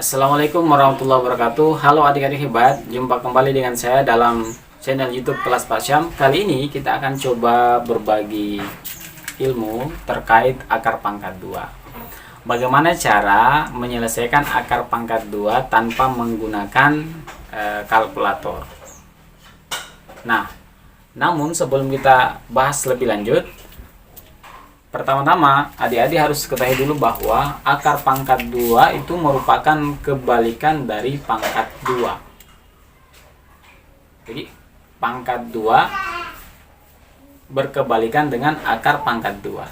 Assalamualaikum warahmatullahi wabarakatuh. Halo adik-adik hebat, jumpa kembali dengan saya dalam channel YouTube Kelas Pak Syam. Kali ini kita akan coba berbagi ilmu terkait akar pangkat 2. Bagaimana cara menyelesaikan akar pangkat 2 tanpa menggunakan kalkulator. Nah, namun sebelum kita bahas lebih lanjut, pertama-tama, adik-adik harus ketahui dulu bahwa akar pangkat 2 itu merupakan kebalikan dari pangkat 2. Jadi, pangkat 2 berkebalikan dengan akar pangkat 2.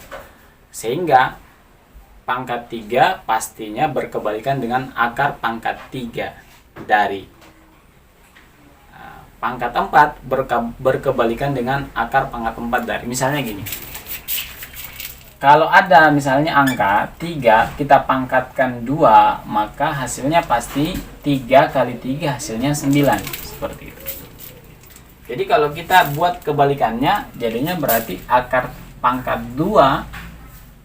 Sehingga, pangkat 3 pastinya berkebalikan dengan akar pangkat 3 dari. Pangkat 4 berkebalikan dengan akar pangkat 4 dari. Misalnya gini. Kalau ada misalnya angka 3 kita pangkatkan 2, maka hasilnya pasti 3 kali 3 hasilnya 9. Seperti itu. Jadi kalau kita buat kebalikannya, jadinya berarti akar pangkat 2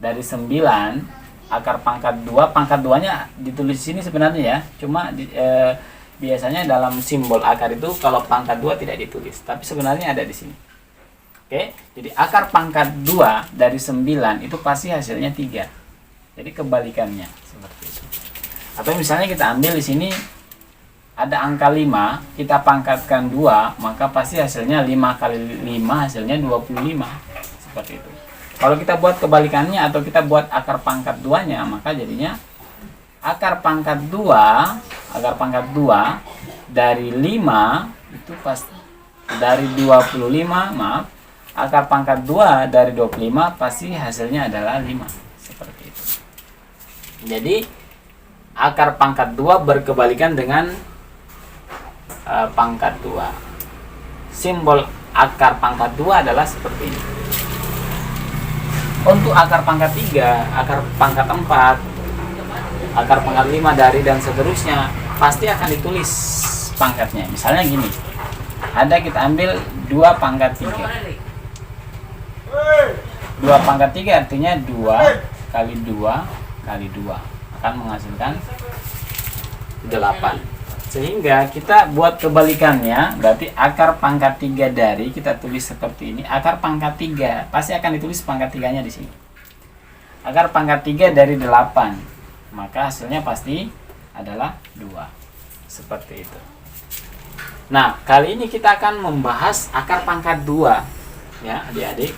dari 9, akar pangkat 2, pangkat 2-nya ditulis sini sebenarnya ya. Cuma biasanya dalam simbol akar itu kalau pangkat 2 tidak ditulis, tapi sebenarnya ada di sini. Oke, jadi akar pangkat 2 dari 9 itu pasti hasilnya 3. Jadi kebalikannya seperti itu. Atau misalnya kita ambil di sini ada angka 5, kita pangkatkan 2, maka pasti hasilnya 5 kali 5 hasilnya 25. Seperti itu. Kalau kita buat kebalikannya atau kita buat akar pangkat 2-nya, maka jadinya akar pangkat 2 dari 5 itu pasti dari 25, maaf. Akar pangkat 2 dari 25 pasti hasilnya adalah 5. Seperti itu. Jadi akar pangkat 2 berkebalikan dengan pangkat 2. Simbol akar pangkat 2 adalah seperti ini. Untuk akar pangkat 3, akar pangkat 4, akar pangkat 5 dari dan seterusnya pasti akan ditulis pangkatnya. Misalnya gini. Ada kita ambil 2 pangkat 3. 2 pangkat 3 artinya 2 kali 2 kali 2 akan menghasilkan 8. Sehingga kita buat kebalikannya, berarti akar pangkat 3 dari, kita tulis seperti ini. Akar pangkat 3 pasti akan ditulis pangkat 3-nya di sini. Akar pangkat 3 dari 8, maka hasilnya pasti adalah 2. Seperti itu. Nah, kali ini kita akan membahas akar pangkat 2 ya, adik-adik.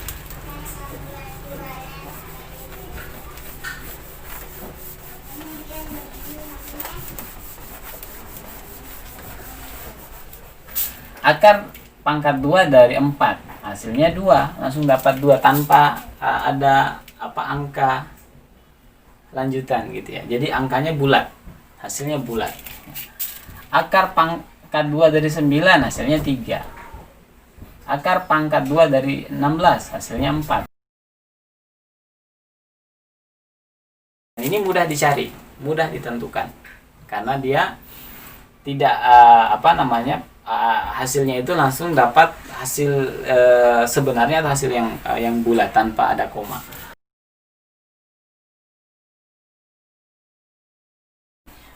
Akar pangkat 2 dari 4 hasilnya 2, langsung dapat 2 tanpa ada angka lanjutan gitu ya. Jadi angkanya bulat, hasilnya bulat. Akar pangkat 2 dari 9 hasilnya 3. Akar pangkat 2 dari 16 hasilnya 4. Ini mudah dicari, mudah ditentukan karena dia tidak hasilnya itu langsung dapat hasil sebenarnya atau hasil yang bulat tanpa ada koma.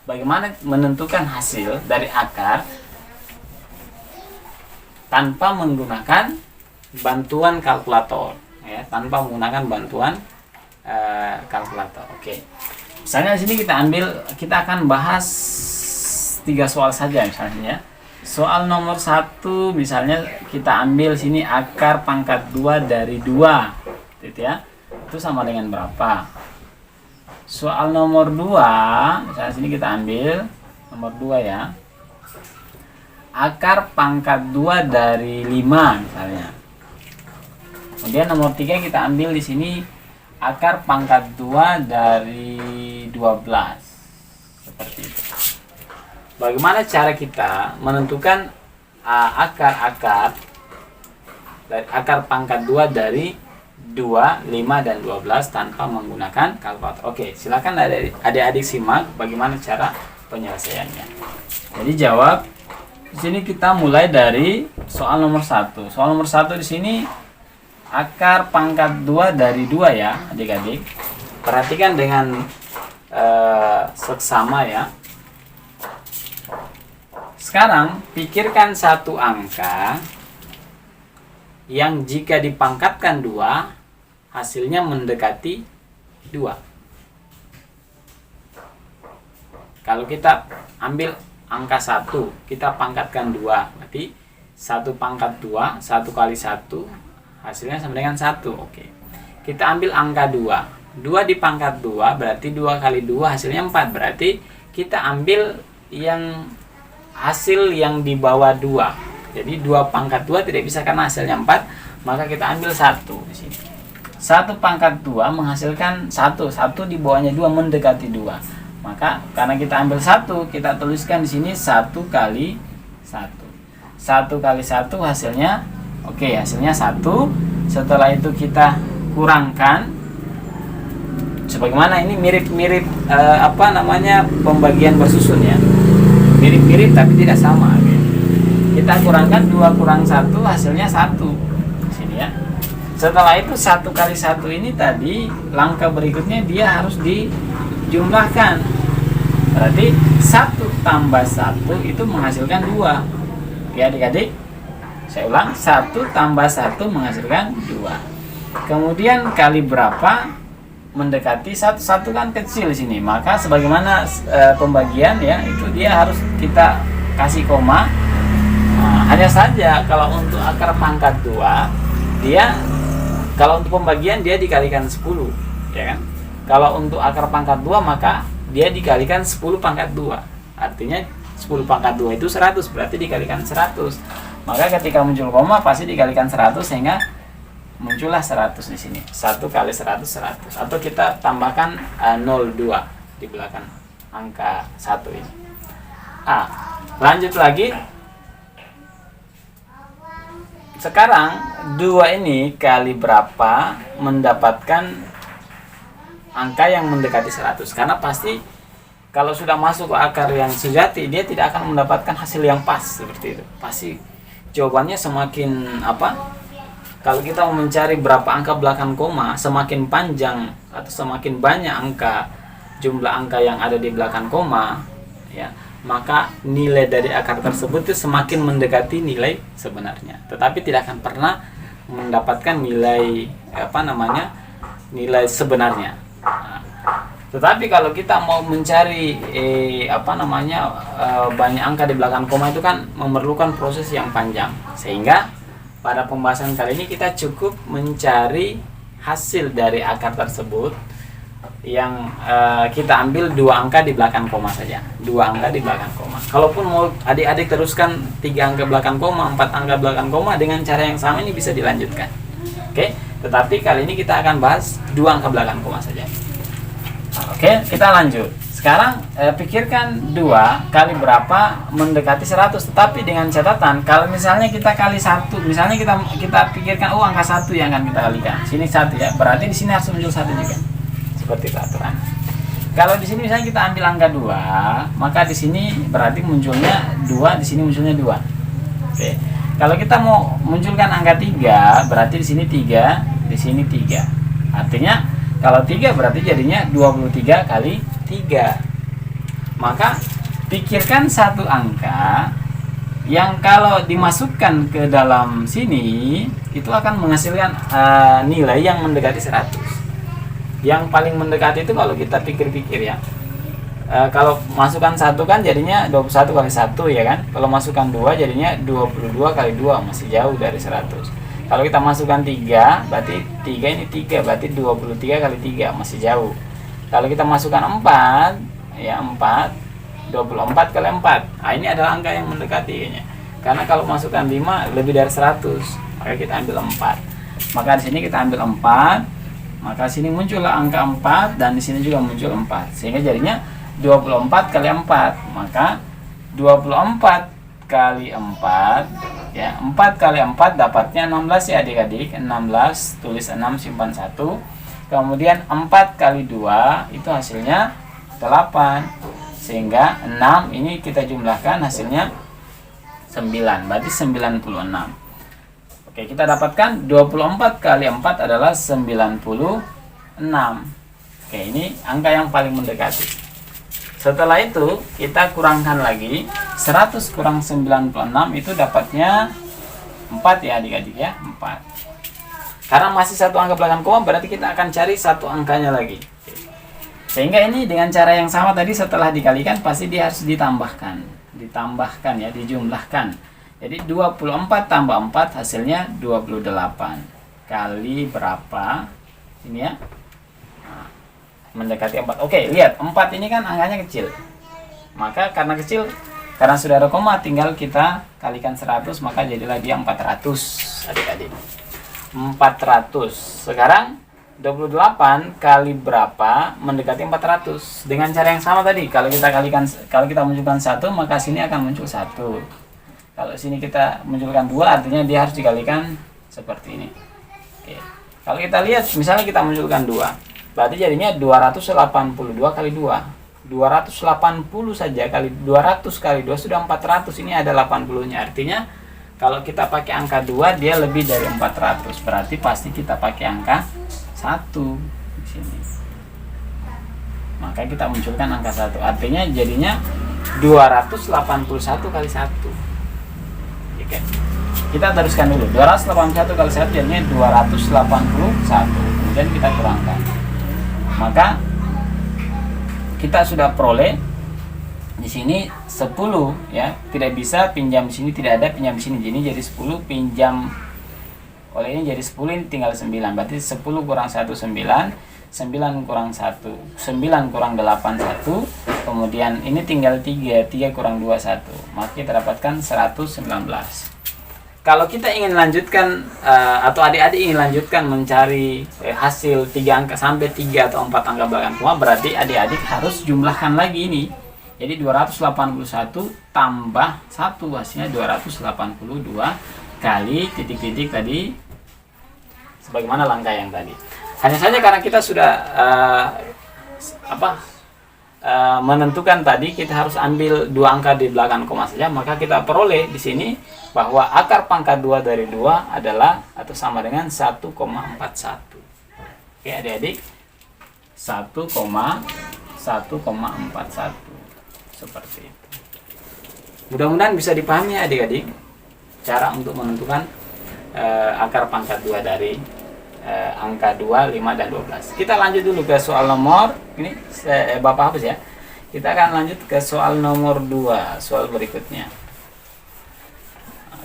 Bagaimana menentukan hasil dari akar tanpa menggunakan bantuan kalkulator ya, tanpa menggunakan bantuan kalkulator. Oke. Misalnya di sini kita akan bahas 3 soal saja misalnya. Soal nomor 1 misalnya kita ambil sini akar pangkat 2 dari 2 gitu ya. Itu sama dengan berapa? Soal nomor 2 misalnya sini kita ambil nomor 2 ya. Akar pangkat 2 dari 5 misalnya. Kemudian nomor 3 kita ambil di sini akar pangkat 2 dari 12. Seperti itu. Bagaimana cara kita menentukan akar pangkat 2 dari 2, 5, dan 12 tanpa menggunakan kalkulator? Oke, silakan adik-adik simak bagaimana cara penyelesaiannya. Jadi jawab. Di sini kita mulai dari soal nomor 1. Soal nomor 1 di sini akar pangkat 2 dari 2 ya, adik-adik. Perhatikan dengan seksama ya. Sekarang pikirkan satu angka yang jika dipangkatkan 2 hasilnya mendekati 2. Kalau kita ambil angka 1, kita pangkatkan 2, berarti 1 pangkat 2, 1 kali 1 hasilnya sama dengan 1. Oke. Kita ambil angka 2. 2 dipangkat 2 berarti 2 kali 2 hasilnya 4. Berarti kita ambil yang hasil yang di bawah 2. Jadi 2 pangkat 2 tidak bisa karena hasilnya 4, maka kita ambil 1 di sini. 1 pangkat 2 menghasilkan 1. 1 di bawahnya 2 mendekati 2. Maka karena kita ambil 1, kita tuliskan di sini 1 kali 1. 1 kali 1 hasilnya hasilnya 1. Setelah itu kita kurangkan sebagaimana ini mirip-mirip pembagian bersusun ya. Mirip-mirip tapi tidak sama gitu. Kita kurangkan 2 kurang 1 hasilnya 1. Sini ya. Setelah itu 1 kali 1 ini tadi langkah berikutnya dia harus dijumlahkan. Berarti 1 tambah 1 itu menghasilkan 2. Ya adik-adik, saya ulang, 1 tambah 1 menghasilkan 2. Kemudian kali berapa mendekati 1. 1 kan kecil di sini, maka sebagaimana pembagian ya, itu dia harus kita kasih koma. Nah, hanya saja kalau untuk akar pangkat 2 dia, kalau untuk pembagian dia dikalikan 10 ya kan. Kalau untuk akar pangkat 2 maka dia dikalikan 10 pangkat 2. Artinya 10 pangkat 2 itu 100, berarti dikalikan 100. Maka ketika muncul koma pasti dikalikan 100 sehingga muncullah 100 di sini. 1 kali 100 100. Atau kita tambahkan 02 di belakang angka 1 ini. Lanjut lagi. Sekarang 2 ini kali berapa mendapatkan angka yang mendekati 100. Karena pasti kalau sudah masuk ke akar yang sejati, dia tidak akan mendapatkan hasil yang pas seperti itu. Pasti jawabannya semakin kalau kita mau mencari berapa angka belakang koma, semakin panjang atau semakin banyak jumlah angka yang ada di belakang koma, ya, maka nilai dari akar tersebut itu semakin mendekati nilai sebenarnya. Tetapi tidak akan pernah mendapatkan nilai nilai sebenarnya. Tetapi kalau kita mau mencari banyak angka di belakang koma itu kan memerlukan proses yang panjang. Sehingga pada pembahasan kali ini kita cukup mencari hasil dari akar tersebut yang kita ambil 2 angka di belakang koma saja. 2 angka di belakang koma. Kalaupun mau adik-adik teruskan 3 angka belakang koma, 4 angka belakang koma dengan cara yang sama ini bisa dilanjutkan. Oke, tetapi kali ini kita akan bahas 2 angka belakang koma saja. Oke, kita lanjut. Sekarang pikirkan 2 kali berapa mendekati 100. Tetapi dengan catatan, kalau misalnya kita kali 1, misalnya kita pikirkan angka 1 yang akan kita kalikan. Sini 1 ya, berarti di sini harus muncul 1 juga. Seperti itu aturan. Kalau di sini misalnya kita ambil angka 2, maka di sini berarti munculnya 2, di sini munculnya 2. Oke. Kalau kita mau munculkan angka 3, berarti di sini 3, di sini 3. Artinya kalau 3 berarti jadinya 23 kali 3. Maka pikirkan satu angka yang kalau dimasukkan ke dalam sini itu akan menghasilkan nilai yang mendekati 100. Yang paling mendekati itu kalau kita pikir-pikir ya. Kalau masukkan 1 kan jadinya 21 kali 1 ya kan. Kalau masukkan 2 jadinya 22 kali 2, masih jauh dari 100. Kalau kita masukkan 3, berarti 3 ini 3, berarti 23 kali 3, masih jauh. Kalau kita masukkan 4, ya 4, 24 kali 4. Nah, ini adalah angka yang mendekati kayaknya. Karena kalau masukkan 5 lebih dari 100, maka kita ambil 4. Maka di sini kita ambil 4, maka sini muncullah angka 4 dan di sini juga muncul 4. Sehingga jadinya 24 kali 4. Maka 24 kali 4 ya, 4 kali 4 dapatnya 16 ya adik-adik. 16, tulis 6, simpan 1. Kemudian 4 kali 2 itu hasilnya 8. Sehingga 6 ini kita jumlahkan hasilnya 9, berarti 96. Oke, kita dapatkan 24 kali 4 adalah 96. Oke, ini angka yang paling mendekati. Setelah itu kita kurangkan lagi 100 kurang 96 itu dapatnya 4 ya adik-adik ya, 4. Karena masih satu angka belakang koma, berarti kita akan cari satu angkanya lagi. Sehingga ini dengan cara yang sama tadi, setelah dikalikan pasti dia harus ditambahkan ya, dijumlahkan. Jadi 24 tambah 4 hasilnya 28. Kali berapa? Ini ya. Nah, mendekati 4. Oke, lihat 4 ini kan angkanya kecil. Maka karena kecil, karena sudah ada koma, tinggal kita kalikan 100, maka jadilah dia 400 adik-adik. 400. Sekarang 28 kali berapa mendekati 400? Dengan cara yang sama tadi. Kalau kita munculkan 1, maka sini akan muncul 1. Kalau sini kita munculkan 2, artinya dia harus dikalikan seperti ini. Oke. Kalau kita lihat, misalnya kita munculkan 2, berarti jadinya 282 kali 2. 280 saja kali 200 kali 2 sudah 400. Ini ada 80-nya. Artinya kalau kita pakai angka 2, dia lebih dari 400. Berarti pasti kita pakai angka 1 di sini. Maka kita munculkan angka 1. Artinya jadinya 281 kali 1. Oke. Kita teruskan dulu. 281 kali 1 jadinya 281. Kemudian kita kurangkan. Maka kita sudah peroleh di sini 10 ya. Tidak bisa pinjam di sini, tidak ada pinjam di sini. Jadi 10 pinjam oleh ini jadi 10, ini tinggal 9. Berarti 10 kurang 1 9, 9 kurang 1 9 kurang 8 1. Kemudian ini tinggal 3 kurang 2 1. Maka kita dapatkan 119. Kalau kita ingin lanjutkan atau adik-adik ingin lanjutkan mencari hasil 3 angka sampai 3 atau 4 angka belakang koma, berarti adik-adik harus jumlahkan lagi ini. Jadi 281 tambah 1 hasilnya 282 kali titik-titik tadi sebagaimana langkah yang tadi. Hanya saja karena kita sudah menentukan tadi kita harus ambil 2 angka di belakang koma saja, maka kita peroleh di sini bahwa akar pangkat 2 dari 2 adalah atau sama dengan 1,41. Oke adik-adik, 1,41 seperti itu. Mudah-mudahan bisa dipahami ya adik-adik cara untuk menentukan akar pangkat 2 dari angka 2, 5, dan 12. Kita lanjut dulu ke soal nomor ini Bapak hapus ya. Kita akan lanjut ke soal nomor 2, soal berikutnya.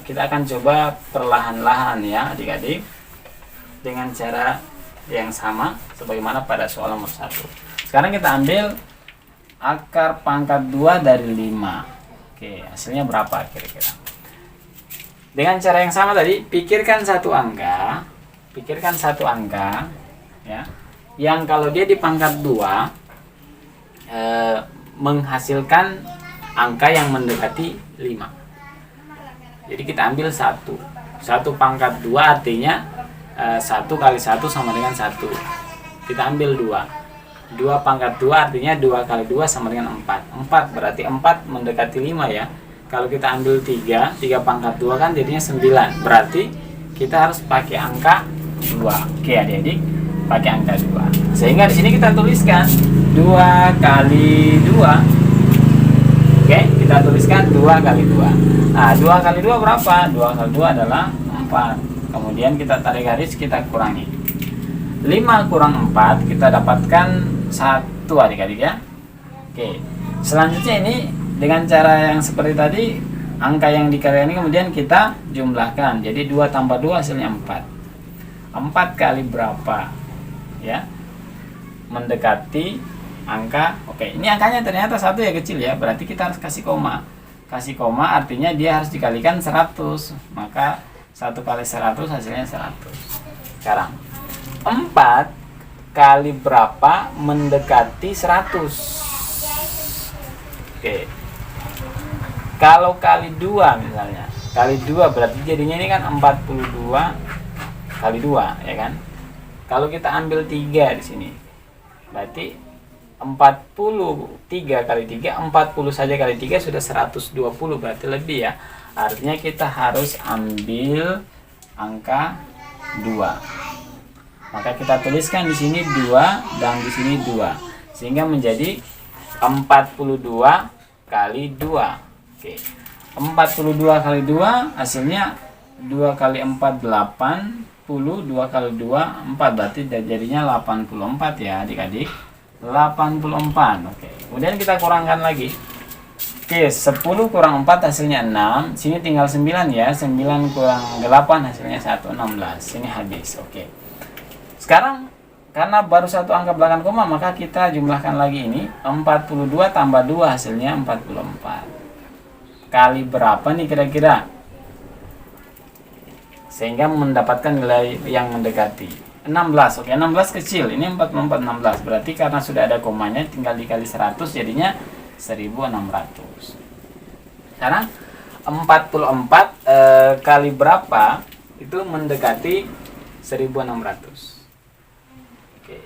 Kita akan coba perlahan-lahan ya adik-adik dengan cara yang sama sebagaimana pada soal nomor 1. Sekarang kita ambil akar pangkat 2 dari 5. Oke, hasilnya berapa kira-kira? Dengan cara yang sama tadi, pikirkan satu angka ya, yang kalau dia di pangkat 2 menghasilkan angka yang mendekati 5. Jadi kita ambil 1 pangkat 2 artinya 1 kali 1 sama dengan 1. Kita ambil 2 pangkat 2 artinya 2 kali 2 sama dengan 4. 4 berarti 4 mendekati 5 ya. Kalau kita ambil 3 pangkat 2 kan jadinya 9. Berarti kita harus pakai angka 2. Oke adik-adik, pakai angka 2. Sehingga di sini kita tuliskan 2 kali 2. Oke, kita tuliskan 2 kali 2. Nah, 2 kali 2 berapa? 2 kali 2 adalah 4. Kemudian kita tarik garis, kita kurangi. 5 kurang 4 kita dapatkan 1 adik-adik ya. Oke. Selanjutnya ini dengan cara yang seperti tadi, angka yang dikalikan ini kemudian kita jumlahkan. Jadi 2 tambah 2 hasilnya 4. 4 kali berapa? Ya. Mendekati angka, oke, ini angkanya ternyata 1 ya kecil ya, berarti kita harus kasih koma. Kasih koma artinya dia harus dikalikan 100. Maka 1 kali 100 hasilnya 100. Sekarang 4 kali berapa mendekati 100? Oke. Kalau kali 2 misalnya, kali 2 berarti jadinya ini kan 42 kali 2 ya kan. Kalau kita ambil 3 di sini, berarti 43 kali 3, 40 saja kali 3 sudah 120, berarti lebih ya. Artinya kita harus ambil angka 2. Maka kita tuliskan di sini 2 dan di sini 2. Sehingga menjadi 42 kali 2. Oke. 42 kali 2 hasilnya 2 kali 4 8, 2 kali 2 4, berarti jadinya 84 ya adik-adik. 84. Oke. Kemudian kita kurangkan lagi. Oke, 10 kurang 4 hasilnya 6. Sini tinggal 9 ya. 9 kurang 8 hasilnya 1, 16. Ini habis. Oke. Sekarang karena baru satu angka belakang koma, maka kita jumlahkan lagi ini. 42 tambah 2 hasilnya 44. Kali berapa nih kira-kira? Sehingga mendapatkan nilai yang mendekati 16. Oke, 16 kecil. Ini 44 16. Berarti karena sudah ada komanya tinggal dikali 100 jadinya 1600. Sekarang 44 kali berapa itu mendekati 1600. Oke.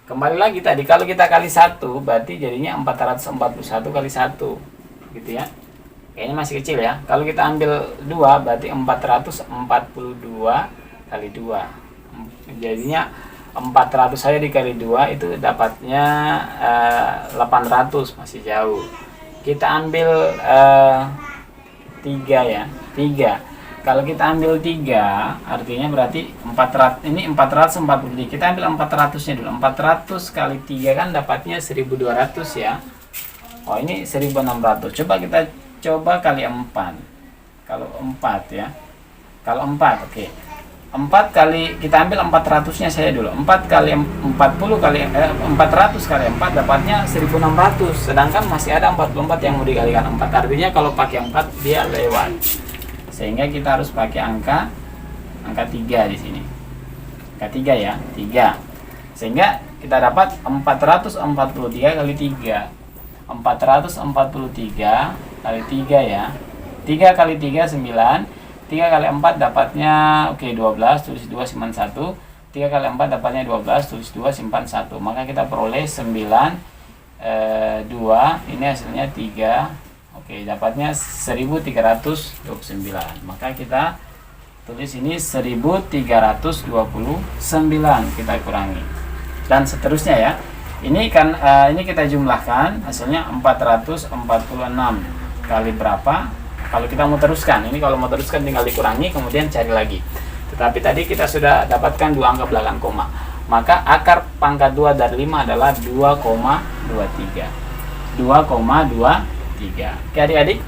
Kembali lagi tadi kalau kita kali 1 berarti jadinya 441 kali 1. Gitu ya. Kayaknya masih kecil ya. Kalau kita ambil 2 berarti 442 kali 2. Jadinya 400 saja dikali 2 itu dapatnya 800, masih jauh. Kita ambil 3 ya. 3. Kalau kita ambil 3 artinya berarti 400, ini 440. Kita ambil 400-nya dulu. 400 kali 3 kan dapatnya 1200 ya. Oh, ini 1600. Coba kali 4. Kalau 4 ya. Kalau 4, oke. 4 kali kita ambil 400-nya saya dulu. 4 kali 40 kali 400 kali 4 dapatnya 1600. Sedangkan masih ada 44 yang mau dikalikan 4. Artinya kalau pakai 4 dia lewat. Sehingga kita harus pakai angka 3 di sini. Angka 3 ya, 3. Sehingga kita dapat 443 kali 3. 443 kali 3 ya. 3 kali 3 9. 3 kali 4 dapatnya 12, tulis 2 simpan 1. 3 kali 4 dapatnya 12, tulis 2 simpan 1. Maka kita peroleh 9 2, ini hasilnya 3. Oke, dapatnya 1329. Maka kita tulis ini 1329 kita kurangi. Dan seterusnya ya. Ini kan ini kita jumlahkan hasilnya 446 kali berapa? Kalau kita mau teruskan, ini kalau mau teruskan tinggal dikurangi kemudian cari lagi. Tetapi tadi kita sudah dapatkan dua angka belakang koma. Maka akar pangkat 2 dari 5 adalah 2,23. 2,23. Oke adik-adik,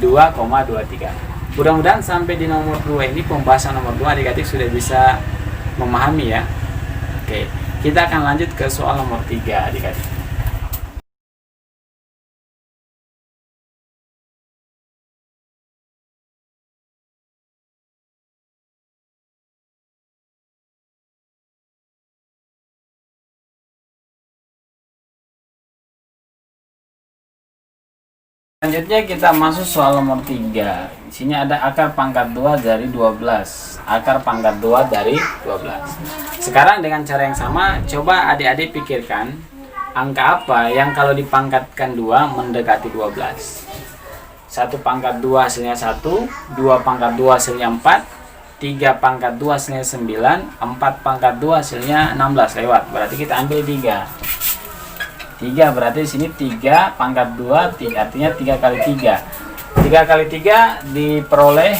2,23. Mudah-mudahan sampai di nomor 2 ini, pembahasan nomor 2 adik-adik sudah bisa memahami ya. Oke. Kita akan lanjut ke soal nomor 3 adik-adik. Selanjutnya kita masuk soal nomor 3. Di sini ada akar pangkat 2 dari 12. Akar pangkat 2 dari 12. Sekarang dengan cara yang sama, coba adik-adik pikirkan angka apa yang kalau dipangkatkan 2 mendekati 12. 1 pangkat 2 hasilnya 1, 2 pangkat 2 hasilnya 4, 3 pangkat 2 hasilnya 9, 4 pangkat 2 hasilnya 16 lewat. Berarti kita ambil 3. 3 berarti di sini 3 pangkat 2 artinya 3 kali 3. 3 kali 3 diperoleh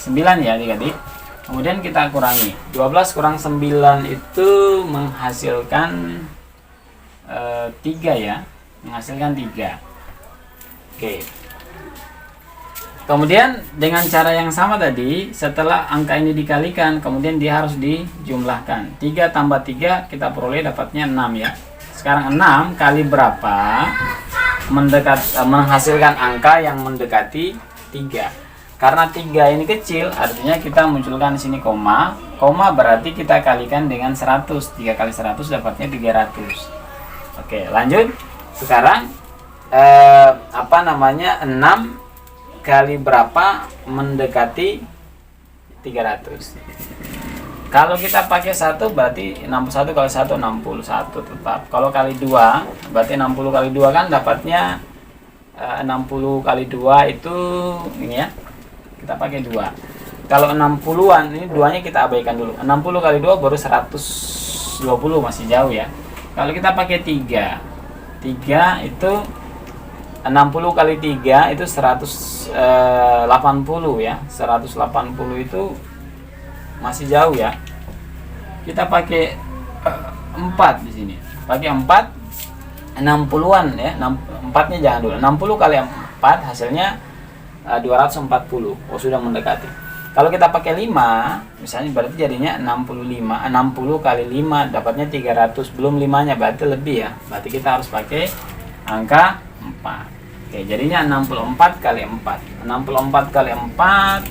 9 ya adik-adik. Kemudian kita kurangi. 12 kurang 9 itu menghasilkan 3 ya. Menghasilkan 3. Oke. Kemudian dengan cara yang sama tadi, setelah angka ini dikalikan, kemudian dia harus dijumlahkan. 3 tambah 3 kita peroleh dapatnya 6 ya. Sekarang 6 kali berapa menghasilkan angka yang mendekati 3. Karena 3 ini kecil, artinya kita munculkan di sini koma. Koma berarti kita kalikan dengan 100. 3 kali 100 dapatnya 300. Oke, lanjut. Sekarang 6 kali berapa mendekati 300. Kalau kita pakai 1 berarti 61 kali 1 61 tetap. Kalau kali 2 berarti 60 kali 2 kan dapatnya 60 kali 2 itu ini ya. Kita pakai 2. Kalau 60-an ini 2-nya kita abaikan dulu. 60 kali 2 baru 120, masih jauh ya. Kalau kita pakai 3. 3 itu 60 kali 3 itu 180 ya. 180 itu masih jauh ya. Kita pakai 4 di sini. Pakai 4 60-an ya. 4-nya jangan dulu. 60 kali 4 hasilnya 240. Oh, sudah mendekati. Kalau kita pakai 5, misalnya berarti jadinya 65. 60 kali 5 dapatnya 300. Belum 5-nya, berarti lebih ya. Berarti kita harus pakai angka 4. Oke, jadinya 64 kali 4. 64 kali 4.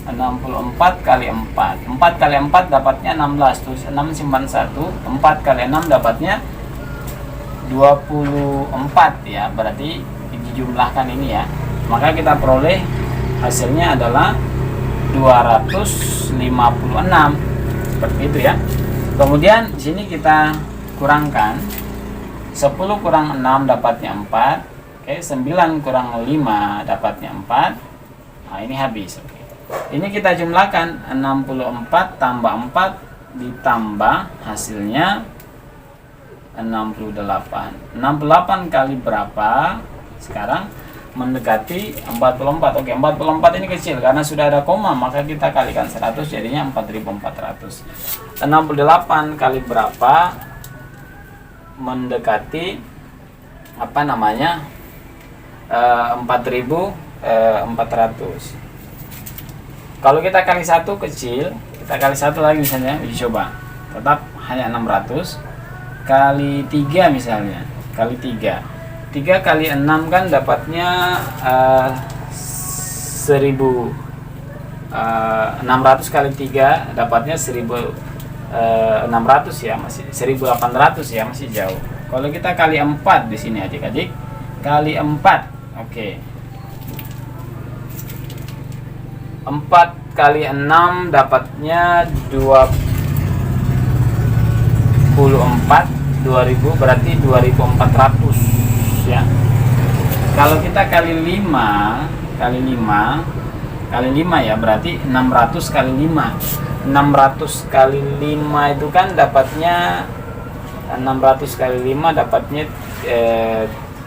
64 kali 4. 4 kali 4 dapatnya 16. Terus 6 simpan 1. 4 kali 6 dapatnya 24 ya. Berarti dijumlahkan ini ya. Maka kita peroleh hasilnya adalah 256. Seperti itu ya. Kemudian di sini kita kurangkan. 10 kurang 6 dapatnya 4. Oke, 9 kurang 5 dapatnya 4. Nah, ini habis. Oke. Ini kita jumlahkan 64 tambah 4 ditambah hasilnya 68. 68 kali berapa? Sekarang mendekati 44. Oke, 44 ini kecil karena sudah ada koma, maka kita kalikan 100 jadinya 4400. 68 kali berapa? Mendekati apa namanya? 4400. Kalau kita kali 1 kecil, kita kali 1 lagi misalnya, uji coba. Tetap hanya 600 kali 3 misalnya. Kali 3. 3 kali 6 kan dapatnya 1600 kali 3 dapatnya 1600 ya, masih 1800 ya, masih jauh. Kalau kita kali 4 di sini adik-adik, kali 4. Oke. 4 kali 6 dapatnya 24. 2000 berarti 2400 ya. Kalau kita kali 5 ya berarti 600 kali 5. 600 kali 5 itu kan dapatnya 600 kali 5 dapatnya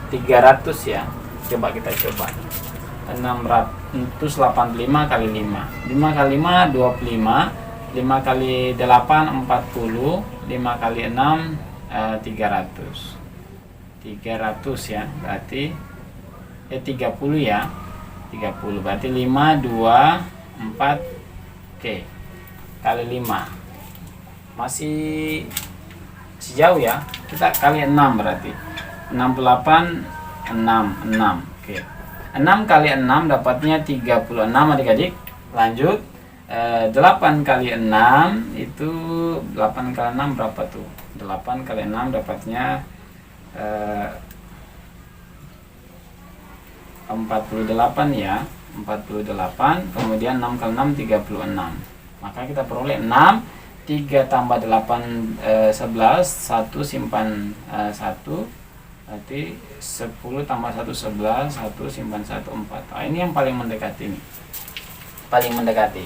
300 ya. Coba kita coba. 685 kali 5. 5 kali 5 25. 5 kali 8 40. 5 kali 6 300. 300 ya. Berarti 30 ya. 30 berarti 5 2 4. Oke. Kali 5. Masih jauh ya. Kita kali 6 berarti 68 6. Oke. 6 kali 6 dapatnya 36 adik-adik. Lanjut. 8 kali 6 itu 8 kali 6 berapa tuh? 8 kali 6 dapatnya 48 ya. 48. Kemudian 6 kali 6 36. Maka kita peroleh 6. 3 tambah 8 11. 1 simpan 1. Berarti 10 tambah 1 11. 1 simpan 1 4. Nah, ini yang paling mendekati ini. Paling mendekati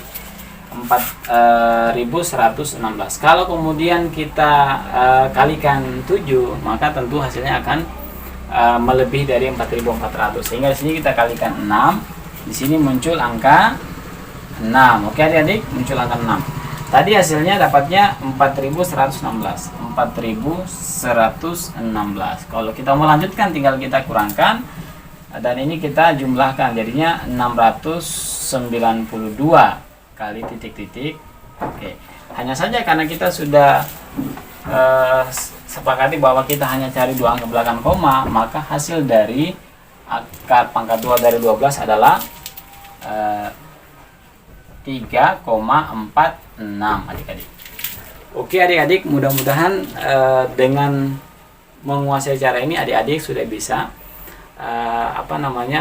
4116. Kalau kemudian kita kalikan 7, maka tentu hasilnya akan melebihi dari 4400. Sehingga di sini kita kalikan 6. Di sini muncul angka 6. Oke adik-adik, muncul angka 6. Tadi hasilnya dapatnya 4116. 4116. Kalau kita mau lanjutkan tinggal kita kurangkan dan ini kita jumlahkan jadinya 692 kali titik-titik. Oke. Hanya saja karena kita sudah sepakati bahwa kita hanya cari dua angka belakang koma, maka hasil dari akar pangkat 2 dari 12 adalah 3,46 adik-adik. Oke adik-adik, mudah-mudahan dengan menguasai cara ini adik-adik sudah bisa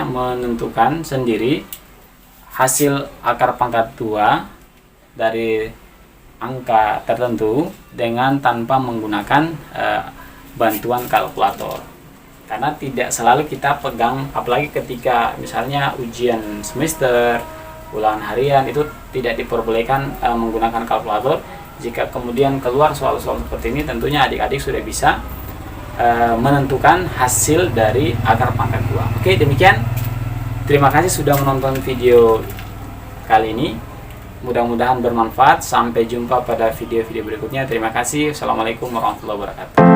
menentukan sendiri hasil akar pangkat 2 dari angka tertentu dengan tanpa menggunakan bantuan kalkulator. Karena tidak selalu kita pegang, apalagi ketika misalnya ujian semester, ulangan harian, itu tidak diperbolehkan menggunakan kalkulator. Jika kemudian keluar soal-soal seperti ini, tentunya adik-adik sudah bisa menentukan hasil dari akar pangkat 2. Oke, demikian. Terima kasih sudah menonton video kali ini. Mudah-mudahan bermanfaat. Sampai jumpa pada video-video berikutnya. Terima kasih. Assalamualaikum warahmatullahi wabarakatuh.